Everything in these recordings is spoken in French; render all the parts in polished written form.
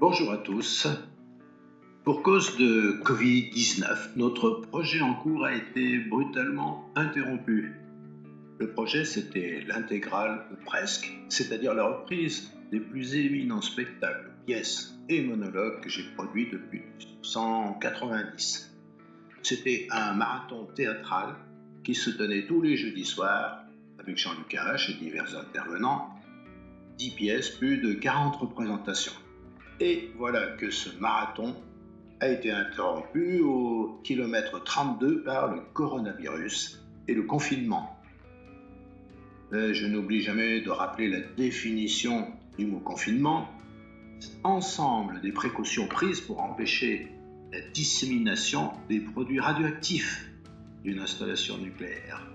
Bonjour à tous. Pour cause de Covid-19, notre projet en cours a été brutalement interrompu. Le projet, c'était l'intégrale, ou presque, c'est-à-dire la reprise des plus éminents spectacles, pièces et monologues que j'ai produits depuis 1990. C'était un marathon théâtral qui se tenait tous les jeudis soirs avec Jean-Luc H et divers intervenants, 10 pièces, plus de 40 représentations. Et voilà que ce marathon a été interrompu au kilomètre 32 par le coronavirus et le confinement. Je n'oublie jamais de rappeler la définition du mot confinement. Ensemble des précautions prises pour empêcher la dissémination des produits radioactifs d'une installation nucléaire.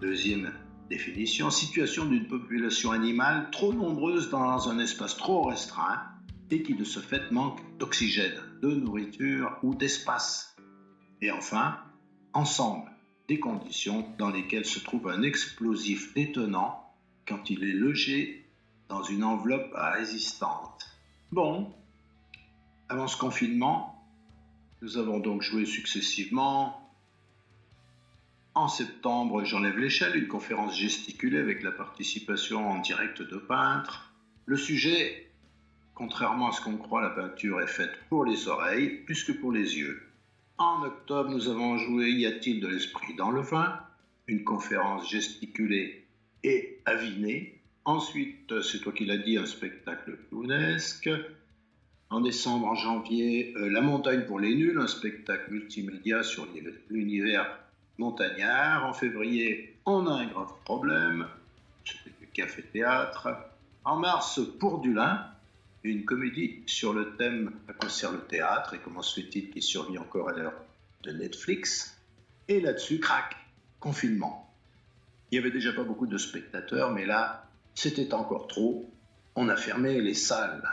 Deuxième définition, situation d'une population animale trop nombreuse dans un espace trop restreint et qui de ce fait manque d'oxygène, de nourriture ou d'espace. Et enfin, ensemble, des conditions dans lesquelles se trouve un explosif détonant quand il est logé dans une enveloppe résistante. Bon, avant ce confinement, nous avons donc joué successivement. En septembre, J'enlève l'échelle, une conférence gesticulée avec la participation en direct de peintres. Le sujet, contrairement à ce qu'on croit, la peinture est faite pour les oreilles plus que pour les yeux. En octobre, nous avons joué Y a-t-il de l'esprit dans le vin, une conférence gesticulée et avinée. Ensuite, c'est toi qui l'as dit, un spectacle clownesque. En décembre, en janvier, La montagne pour les nuls, un spectacle multimédia sur l'univers montagnard. En février, On a un grave problème, c'était du café-théâtre. En mars, Pour du lin, une comédie sur le thème « À quoi sert le théâtre » et comment se fait-il qu'il survit encore à l'heure de Netflix. Et là-dessus, crac, confinement. Il n'y avait déjà pas beaucoup de spectateurs, mais là, c'était encore trop. On a fermé les salles.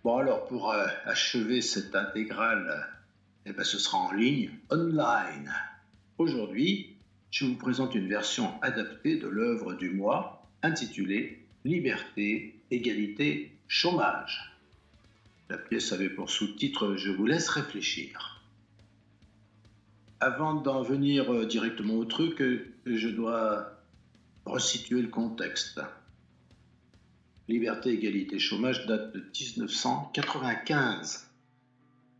Bon alors, pour achever cette intégrale, ce sera en ligne, online. Aujourd'hui, je vous présente une version adaptée de l'œuvre du mois intitulée « Liberté, égalité, chômage ». La pièce avait pour sous-titre « Je vous laisse réfléchir ». Avant d'en venir directement au truc, je dois resituer le contexte. Liberté, égalité, chômage date de 1995.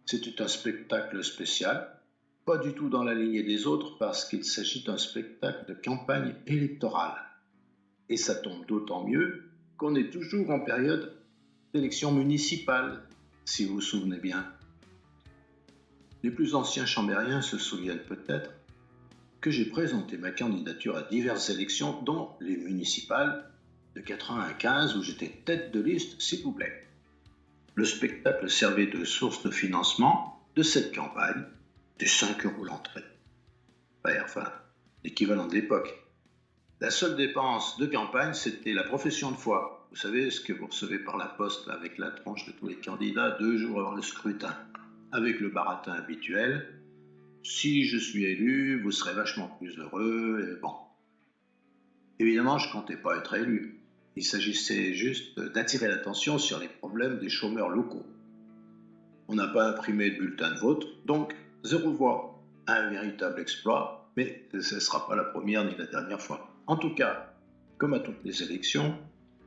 C'était un spectacle spécial, pas du tout dans la lignée des autres parce qu'il s'agit d'un spectacle de campagne électorale. Et ça tombe d'autant mieux qu'on est toujours en période d'élection municipale, si vous vous souvenez bien. Les plus anciens chambériens se souviennent peut-être que j'ai présenté ma candidature à diverses élections, dont les municipales de 95 où j'étais tête de liste, s'il vous plaît. Le spectacle servait de source de financement de cette campagne, des 5 € l'entrée. Enfin, l'équivalent de l'époque. La seule dépense de campagne, c'était la profession de foi. Vous savez, ce que vous recevez par la poste avec la tronche de tous les candidats 2 jours avant le scrutin. Avec le baratin habituel, si je suis élu, vous serez vachement plus heureux, et bon. Évidemment, je ne comptais pas être élu. Il s'agissait juste d'attirer l'attention sur les problèmes des chômeurs locaux. On n'a pas imprimé de bulletin de vote, donc 0 voix. Un véritable exploit, mais ce ne sera pas la première ni la dernière fois. En tout cas, comme à toutes les élections,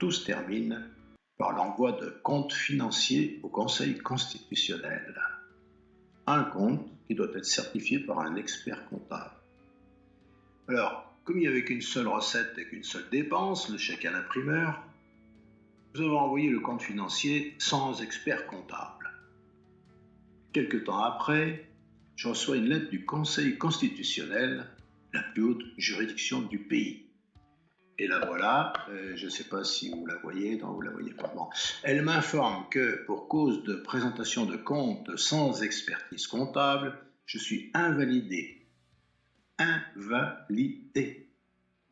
tout se termine par l'envoi de comptes financiers au Conseil constitutionnel. Un compte qui doit être certifié par un expert comptable. Alors, comme il n'y avait qu'une seule recette et qu'une seule dépense, le chèque à l'imprimeur, nous avons envoyé le compte financier sans expert comptable. Quelque temps après, je reçois une lettre du Conseil constitutionnel, la plus haute juridiction du pays. Et la voilà, je ne sais pas si vous la voyez, non, vous la voyez pas. Bon. Elle m'informe que pour cause de présentation de comptes sans expertise comptable, je suis invalidé. Invalidé.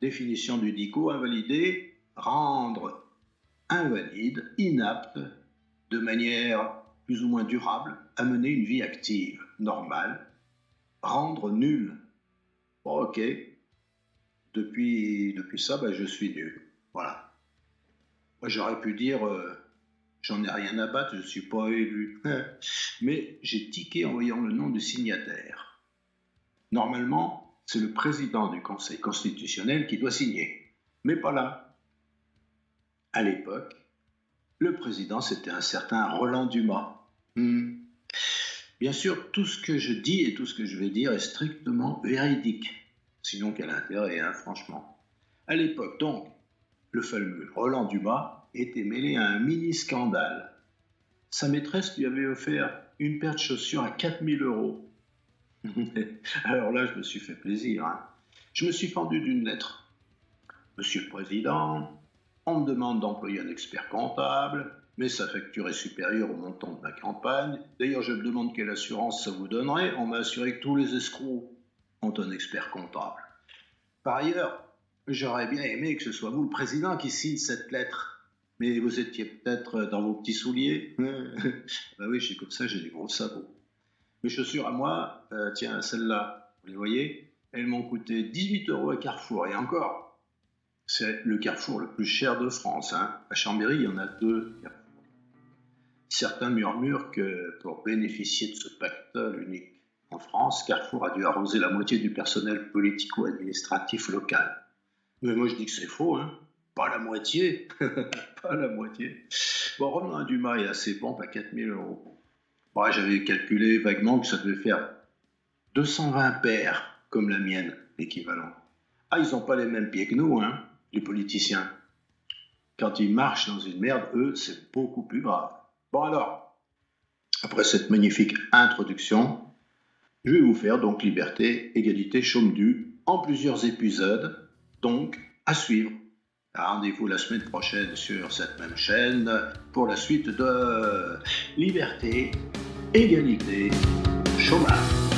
Définition du DICO, invalidé, rendre invalide, inapte, de manière plus ou moins durable, à mener une vie active, normale, rendre nul. Bon, ok. Depuis ça, je suis nul. Voilà. Moi, j'aurais pu dire J'en ai rien à battre, je ne suis pas élu. Mais j'ai tiqué en voyant le nom du signataire. Normalement, c'est le président du Conseil constitutionnel qui doit signer. Mais pas là. À l'époque, le président, c'était un certain Roland Dumas. Bien sûr, tout ce que je dis et tout ce que je vais dire est strictement véridique. Sinon, quel intérêt, franchement. À l'époque, donc, le fameux Roland Dumas était mêlé à un mini-scandale. Sa maîtresse lui avait offert une paire de chaussures à 4000 euros. Alors là, je me suis fait plaisir. Je me suis fendu d'une lettre. Monsieur le Président, on me demande d'employer un expert comptable, mais sa facture est supérieure au montant de ma campagne. D'ailleurs, je me demande quelle assurance ça vous donnerait. On m'a assuré que tous les escrocs ont un expert comptable. Par ailleurs, j'aurais bien aimé que ce soit vous le président qui signe cette lettre. Mais vous étiez peut-être dans vos petits souliers. Ben oui, je suis comme ça, j'ai des gros sabots. Mes chaussures à moi, tiens, celles-là, vous les voyez, elles m'ont coûté 18 € à Carrefour. Et encore, c'est le Carrefour le plus cher de France. À Chambéry, il y en a 2 Carrefour. Certains murmurent que pour bénéficier de ce pactole unique en France, Carrefour a dû arroser la moitié du personnel politico-administratif local. Mais moi je dis que c'est faux, pas la moitié, pas la moitié. Bon, revenons à Dumas et à ses pompes à 4000 euros. Bon, j'avais calculé vaguement que ça devait faire 220 paires, comme la mienne, l'équivalent. Ah, ils n'ont pas les mêmes pieds que nous, les politiciens. Quand ils marchent dans une merde, eux, c'est beaucoup plus grave. Bon alors, après cette magnifique introduction, je vais vous faire donc Liberté, Égalité, Chaume du en plusieurs épisodes, donc à suivre. Rendez-vous la semaine prochaine sur cette même chaîne pour la suite de Liberté, Égalité, Chômage.